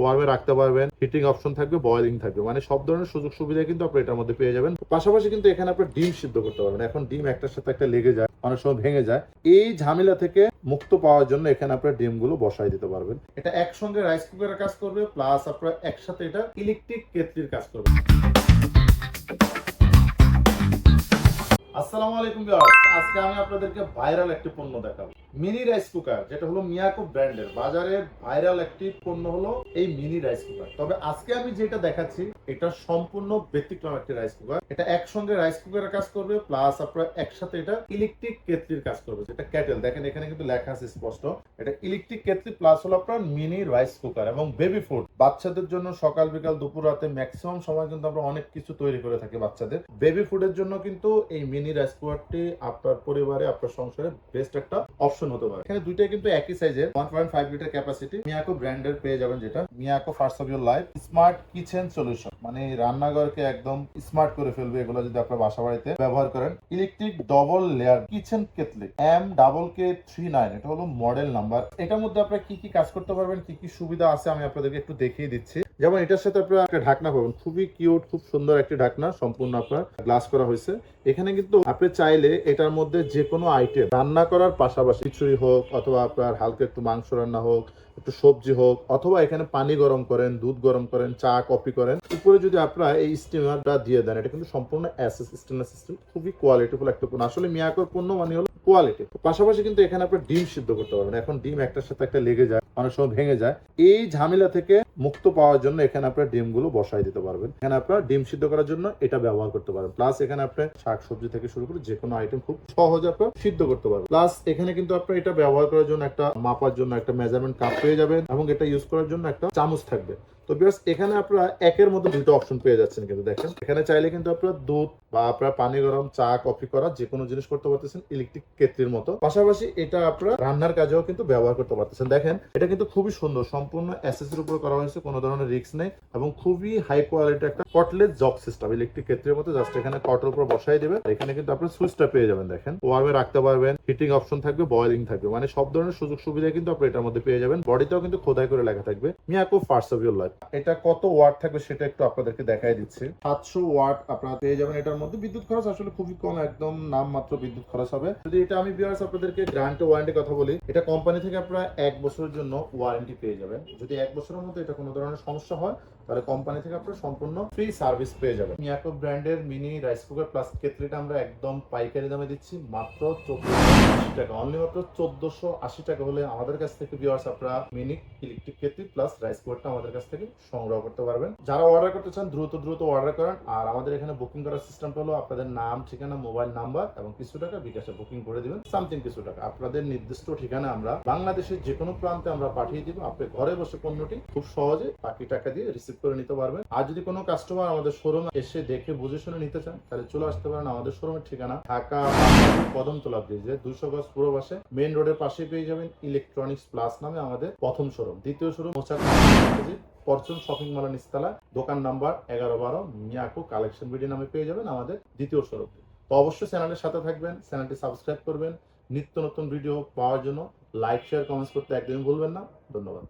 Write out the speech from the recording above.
ওয়ার্মে রাখতে পারবেন, heating option থাকবে, বয়েলিং থাকবে, মানে সব ধরনের সুযোগ সুবিধা কিন্তু আপনি এটার মধ্যে পেয়ে যাবেন। পাশাপাশি কিন্তু এখানে আপনি ডিম সিদ্ধ করতে পারবেন। এখন ডিম একটার সাথে একটা লেগে যায়, অনেক সময় ভেঙে যায়। এই ঝামেলা থেকে মুক্ত পাওয়ার জন্য এখানে আপনার ডিমগুলো বসাই দিতে পারবেন। এটা একসঙ্গে রাইস কুকারের কাজ করবে, প্লাস আপনার একসাথে এটা ইলেকট্রিক কেটলির কাজ করবে। আসসালামু আলাইকুম ভিউয়ার্স, আজকে আমি আপনাদেরকে ভাইরাল একটি পণ্য দেখাবো। মিনি রাইস কুকার, যেটা হলো মিয়াকো ব্র্যান্ডের বাজারে ভাইরাল একটি পণ্য হলো এই মিনি রাইস কুকার। তবে আজকে আমি যেটা দেখাচ্ছি এটা সম্পূর্ণ ব্যতিক্রম একটি রাইস কুকার। এটা একসঙ্গে রাইস কুকারের কাজ করবে, প্লাস আপনার একসাথে এটা ইলেকট্রিক কেটলির কাজ করবে, যেটা কেটেল। দেখেন এখানে কিন্তু লেখা আছে স্পষ্ট, এটা ইলেকট্রিক কেটলি প্লাস হলো আপনার মিনি রাইস কুকার। এবং বেবি ফুড, বাচ্চাদের জন্য সকাল বিকাল দুপুর রাতে ম্যাক্সিমাম সময় কিন্তু আমরা অনেক কিছু তৈরি করে থাকি বাচ্চাদের। বেবি ফুডের জন্য কিন্তু এই মিনি রাইস কুকারটি আপনার পরিবারে, আপনার সংসারে বেস্ট একটা অপশন হতে পারে। এখানে দুইটাই কিন্তু একই সাইজের, 1.5 লিটার ক্যাপাসিটি। মিয়াকো ব্র্যান্ডের পেয়ে যাবেন, যেটা Miyako first of your life smart kitchen solution, মানে রান্নাঘরকে একদম স্মার্ট করে ফেলবে এগুলো যদি আপনার বাসা বাড়িতে ব্যবহার করেন। Electric double layer kitchen kettle M-K39, এটা হলো মডেল নাম্বার। এটার মধ্যে আপনারা কি কি কাজ করতে পারবেন, কি কি সুবিধা আছে আমি আপনাদেরকে একটু দেখিয়ে দিচ্ছি। যেমন এটার সাথে আপনারা একটা ঢাকনা পাবেন, খুবই কিউট, খুব সুন্দর একটি ঢাকনা, সম্পূর্ণ আপনার গ্লাস করা হয়েছে। এখানে কিন্তু আপনি চাইলে এটার মধ্যে যে কোনো আইটেম রান্না করার পাশাপাশি খিচুড়ি হোক, অথবা আপনার হালকা একটু মাংস রান্না হোক, একটু সবজি হোক, অথবা এখানে পানি গরম করেন, দুধ গরম করেন, চা কফি করেন, উপরে যদি আপনারা এই স্টিমারটা দিয়ে দেন, এটা কিন্তু সম্পূর্ণ এসএস স্টেনলেস স্টিল, খুবই কোয়ালিটিফুল একটা পণ্য। আসলে মিয়াকোর পণ্য মানে হলো কোয়ালিটি। পাশাপাশি কিন্তু এখানে আপনি ডিম সিদ্ধ করতে পারবেন। এখন ডিম একটার সাথে একটা লেগে যায়, অনেক সময় ভেঙে যায়। এই ঝামেলা থেকে মুক্ত পাওয়ার জন্য এখানে আপনার ডিমগুলো বসাই দিতে পারবেন। এখানে আপনার ডিম সিদ্ধ করার জন্য এটা ব্যবহার করতে পারেন। প্লাস এখানে আপনি শাক সবজি থেকে শুরু করে যে কোনো আইটেম খুব সহজে আপনার সিদ্ধ করতে পারবেন। প্লাস এখানে কিন্তু আপনার এটা ব্যবহার করার জন্য একটা মাপার জন্য একটা মেজারমেন্ট কাপ পেয়ে যাবেন, এবং এটা ইউজ করার জন্য একটা চামচ থাকবে। তো বিকজ এখানে আপনারা একের মধ্যে দুটো অপশন পেয়ে যাচ্ছেন। কিন্তু দেখেন এখানে চাইলে কিন্তু আপনারা দুধ বা আপনার পানি গরম, চা কফি করা যে কোনো জিনিস করতে পারতেছেন ইলেকট্রিক কেটলির মতো। পাশাপাশি এটা আপনারা রান্নার কাজেও কিন্তু ব্যবহার করতে পারতেছেন। দেখেন এটা কিন্তু খুবই সুন্দর, সম্পূর্ণ এসএসের উপর করা হয়েছে, কোনো ধরনের রিস্ক নেই, এবং খুবই হাই কোয়ালিটি একটা কটলেট জগ সিস্টেম ইলেকট্রিক কেটলির মতো। জাস্ট এখানে কটের উপর বসাই দেবেন। এখানে কিন্তু আপনার সুইচটা পেয়ে যাবেন, দেখেন ওয়ার্মে রাখতে পারবেন, হিটিং অপশন থাকবে, বয়েলিং থাকবে, মানে সব ধরনের সুযোগ সুবিধা কিন্তু আপনি এটার মধ্যে পেয়ে যাবেন। বডিতেও কিন্তু খোদাই করে লেখা থাকবে Miyako first of your life. এটা কত ওয়াট থাকবে সেটা একটু আপনাদেরকে দেখাই দিচ্ছি। 700 ওয়াট আপনারা পেয়ে যাবেন এটার মধ্যে। বিদ্যুৎ খরচ আসলে খুবই কম, একদম নাম মাত্র বিদ্যুৎ খরচ হবে। যদি এটা আমি ভিউয়ার্স আপনাদেরকে গ্যারান্টি ওয়ারেন্টি কথা বলি, এটা কোম্পানি থেকে আপনারা 1 বছরের জন্য ওয়ারেন্টি পেয়ে যাবেন। যদি 1 বছরের মধ্যে এটা কোনো ধরনের সমস্যা হয়, তাহলে কোম্পানি থেকে আপনারা সম্পূর্ণ ফ্রি সার্ভিস পেয়ে যাবেন। মিয়াকো ব্র্যান্ডের মিনি রাইস কুকার প্লাস কেটলিটা আমরা একদম পাইকারি দামে দিচ্ছি মাত্র 1480 টাকা। অনলি মাত্র 1480 টাকা হলে আমাদের কাছ থেকে ভিউয়ার্স আপনারা mini electric kettle plus rice কুকারটা আমাদের কাছ থেকে সংগ্রহ করতে পারবেন। যারা অর্ডার করতে চান দ্রুত অর্ডার করেন। আর আমাদের এখানে বুকিং করার সিস্টেমটা হলো আপনাদের নাম, ঠিকানা, মোবাইল নাম্বার এবং কিছু টাকা বিকাশে বুকিং করে দিবেন, সামথিং কিছু টাকা। আপনাদের নির্দিষ্ট ঠিকানা আমরা বাংলাদেশের যে কোনো প্রান্তে আমরা পাঠিয়ে দিব। আপনি ঘরে বসে পণ্যটি খুব সহজে বাকি টাকা দিয়ে রিসিভ করে নিতে পারবেন। আর যদি কোনো কাস্টমার আমাদের শোরুমে এসে দেখে বুঝে শুনে নিতে চান, তাহলে চলে আসতে পারেন। আমাদের শোরুমের ঠিকানা ঢাকা কদমতলা ব্রিজে 200 গজ পূর্ব পাশে মেইন রোডের পাশে পেয়ে যাবেন ইলেকট্রনিক্স প্লাস নামে আমাদের প্রথম শোরুম। দ্বিতীয় শোরুম পরচুন শপিং মলের নিচতলা, দোকান নাম্বার 11-12, মিয়াকো কালেকশন বিডি নামে পেয়ে যাবেন আমাদের দ্বিতীয় শোরুম। তো অবশ্যই চ্যানেলের সাথে থাকবেন, চ্যানেলটি সাবস্ক্রাইব করবেন। নিত্য নতুন ভিডিও পাওয়ার জন্য লাইক, শেয়ার, কমেন্টস করতে একদমই ভুলবেন না। ধন্যবাদ।